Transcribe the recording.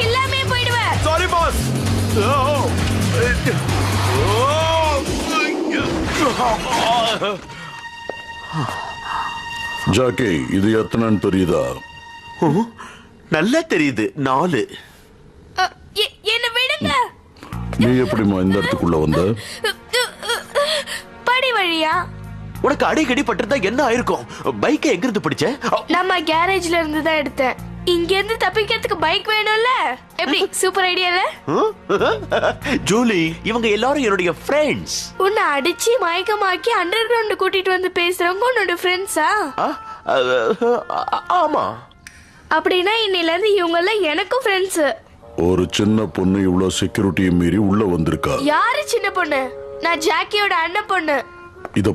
எல்லாமே போயிடுவேன். Sorry boss. Jackie, இது எத்தனைன்னு தெரியுதா? நல்லா தெரியுது, 4. என்ன விடுங்க. நீ எப்படிமா இந்த இடத்துக்குள்ள வந்த? படி வழியா. உனக்கு அடிக்கடி பட்டிருந்தா என்ன ஆயிருக்கும்? பைக்கை எங்க இருந்து பிடிச்ச? நம்ம கேரேஜ்ல இருந்து தான் எடுத்தேன். இங்க இருந்து தப்பிக்கிறதுக்கு பைக் வேணும்ல. எப்படி சூப்பர் ஐடியால? ஜூலி, இவங்க எல்லாரும் என்னுடைய ஃப்ரெண்ட்ஸ். உன்னை அடிச்சு மயக்கமாக்கி அண்டர் கிரவுண்ட் கூட்டிட்டு வந்து பேசுறவங்க உன்னோட ஃப்ரெண்ட்ஸா? ஆமா. அப்படின்னா இன்னையில இருந்து இவங்க எல்லாம் எனக்கும் ஃப்ரெண்ட்ஸ். ஒரு சின்ன பொண்ணு இவ்வளவு செக்யூரிட்டியை மீறி உள்ள வந்திருக்கா. யாரு சின்ன பொண்ணு? நான் ஜாக்கியோட அண்ணன் பொண்ணு. இத